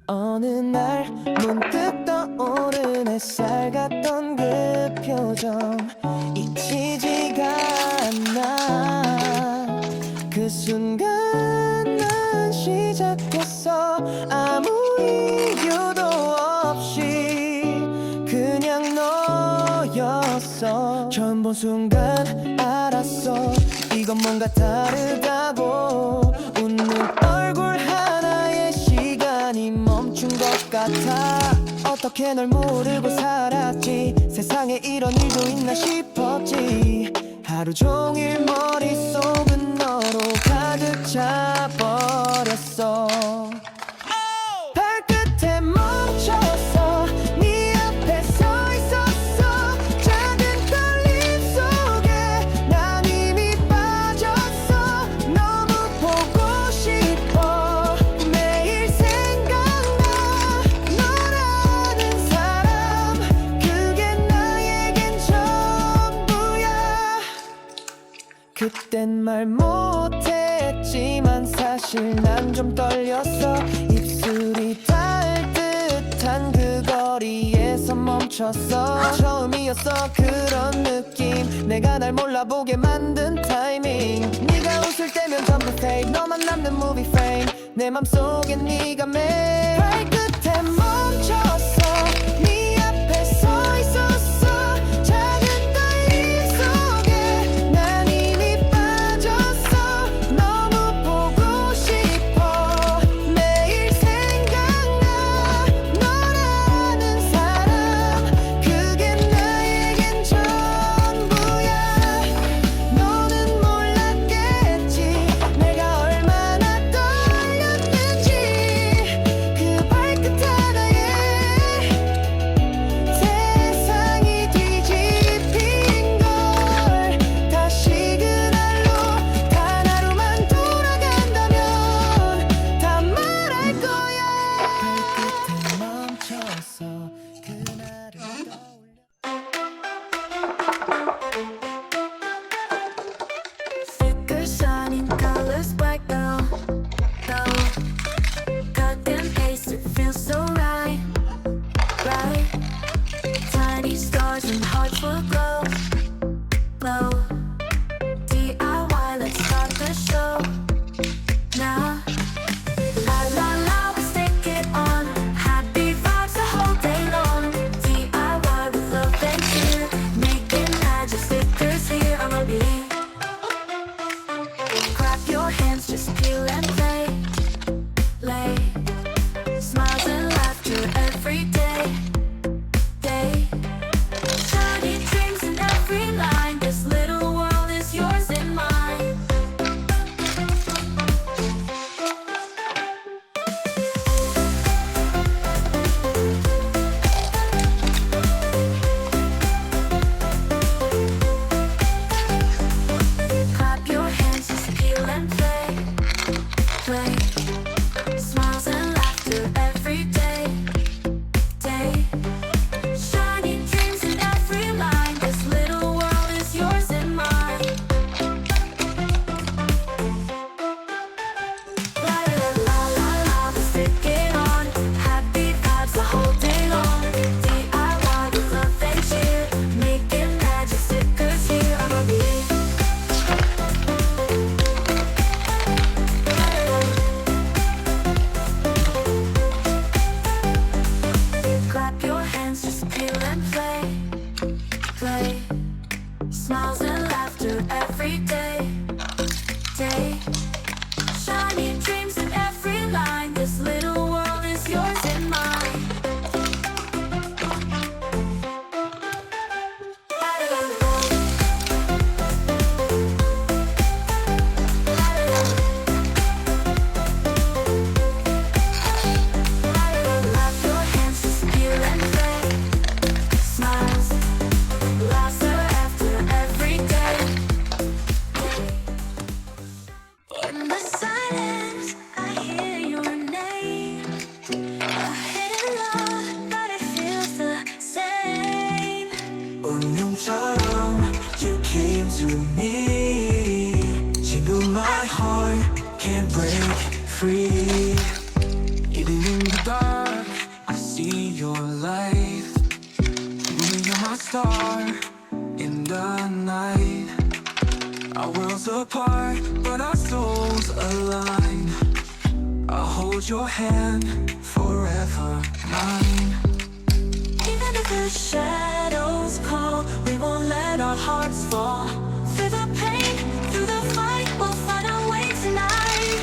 어느 날 문득 떠오른 햇살 같던 그 표정 잊히지가 않아. 그 순간 난 시작했어. 아무 이유도 없이 그냥 너였어. 처음 본 순간 알았어. 이건 뭔가 다르다고. 웃는 얼굴 하나에 시간이 멈춘 것 같아. 어떻게 널 모르고 살았지. 세상에 이런 일도 있나 싶었지. 하루 종일 머릿속은 너로 가득 차버렸어. 발끝에 멈췄어. 네 앞에 서 있었어. 작은 떨림 속에 난 이미 빠졌어. 너무 보고 싶어. 매일 생각나. 너라는 사람 그게 나에겐 전부야. 그땐 말 못했지만 사실 난 좀 떨렸어. 입술이 닿을 듯한 그 거리에서 멈췄어. 처음이었어 그런 느낌. 내가 날 몰라보게 만든 타이밍. 네가 웃을 때면 전부 fake. 너만 남는 movie frame. 내 맘속엔 네가 매일. 발끝에 멈췄어. 네 앞에 서 있었어. 작은 떨림 속에 난 이미 빠졌어. 너무 보고 싶어. 매일 생각나. 너라는 사람 그게 나에겐 전부야. 너는 몰랐겠지 내가 얼마나 떨렸는지. 그 발끝 하나에 세상이 뒤집힌 걸. 다시 그날로 단 하루만 돌아간다면 다 말할 거야. 발끝에 멈췄어. 그날을 떠올려. Thicker shining colors black though. Cut and paste, it feels so right. Tiny stars and hearts will glow. DIY, let's start the show now. La la la, we stick it on. Happy vibes the whole day long. DIY with love and cheer. Making magic stickers here. I'm gonna be. Clap your hands, just peel and play. Smiles and laughter every day. Shiny dreams in every line. This little world is yours and mine. Clap your hands, just peel and play. Smiles and laughter every day. Shiny dreams in every line. This little world is yours and mine. La la la la la, we stick it on. Happy vibes the whole day long. DIY with love and cheer. Making magic stickers here. I'm gonna be. star in the night. Our worlds apart, but our souls align. I'll hold your hand forever mine. Even if the shadows call, we won't let our hearts fall. Through the pain, through the fight, we'll find our way tonight.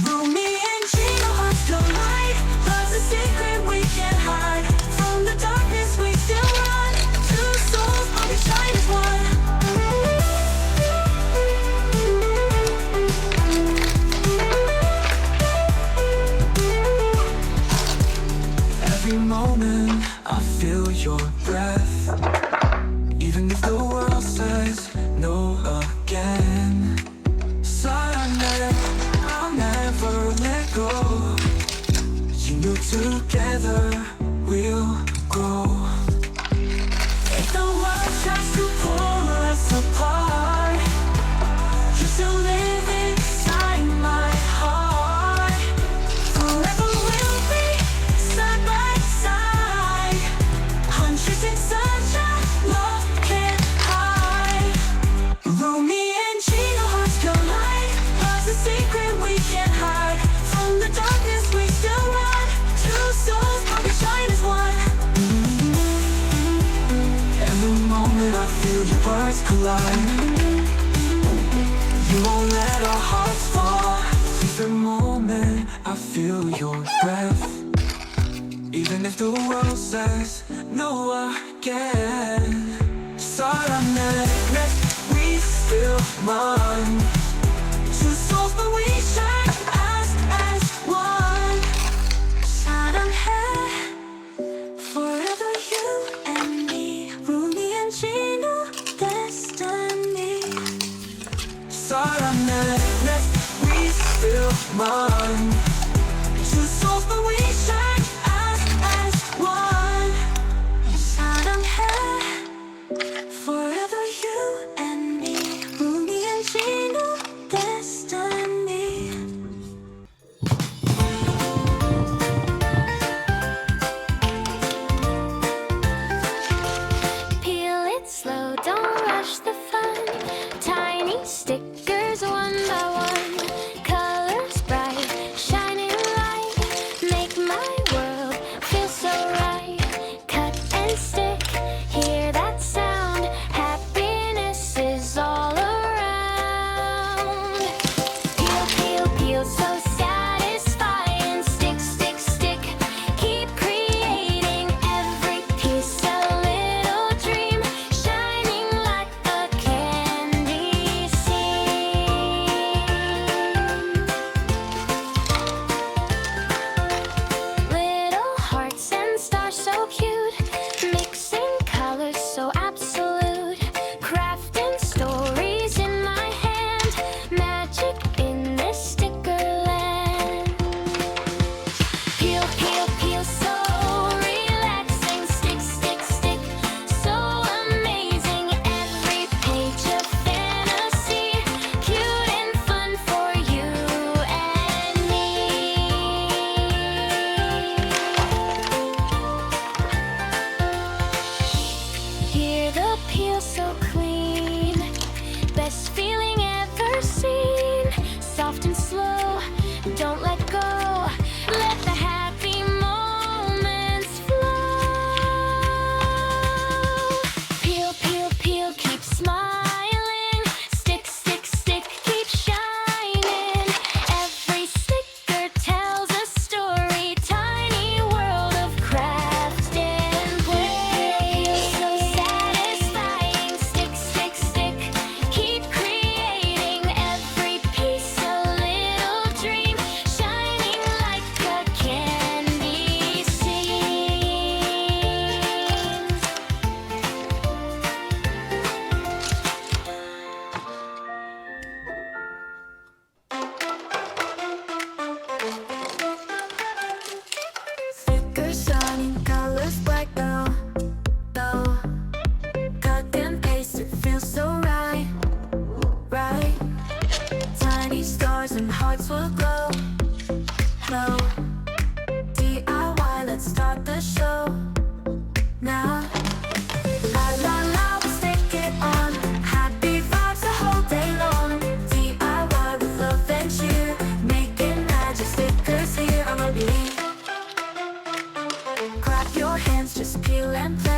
Rumi and Gina, hearts collide. Love's a secret we can't hide. From the darkness we still run. Two souls, but we shine as one. Every moment I feel your breath. Even if the world says no again. Saja, I'll never let go. You knew together we'll grow. If the world tries to pull us apart, you still live inside my heart. Forever we'll be side by side. Huntrix and Saja, love can't hide. Rumi and Gina, hearts collide. Love's a secret we can't hide. From the darkness we still run. Two souls, but we shine as one. Every moment I feel your words collide. You won't let our hearts fall. Every moment I feel your breath. Even if the world says no again. Silent, we still one. Two souls, but we shine as one. Silent, forever you and me. Rumi and Gina, destiny. Silent, we still one. Two souls, but we shine as one. Silent, forever you and me. Rumi and Gina, destiny. Peel it slow, don't rush the fun. Tiny stickers one by one. Colors bright, shining light. Make my world feel so right. Cut and stick, hear that sound. Happiness is all around. Peel, peel, peel, so satisfying. Stick, stick, stick. Keep creating every piece a little dream. Shining like a candy scene. Little hearts and stars so cute. Mixing colors so absolute. Crafting stories in my hand. Magic in this sticker land. Peel, peel, peel, so relaxing. Stick, stick, stick, so amazing. Every page of fantasy. Cute and fun for you and me. Hear the peel so clean. Best feeling ever seen. Soft and slow, don't let go. Let the happy moments flow. Peel, peel, peel, keep smiling. Stick, stick, stick, keep shining. Every sticker tells a story. Tiny world of craft and play. So satisfying. Stick, stick, stick, keep creating every piece a little dream. Shining like a candy scene. Stickers shining, colors bright now. Cut and paste, it feels so right. Tiny stars and hearts will glow. DIY, let's start the show now. La la your hands, just peel and play.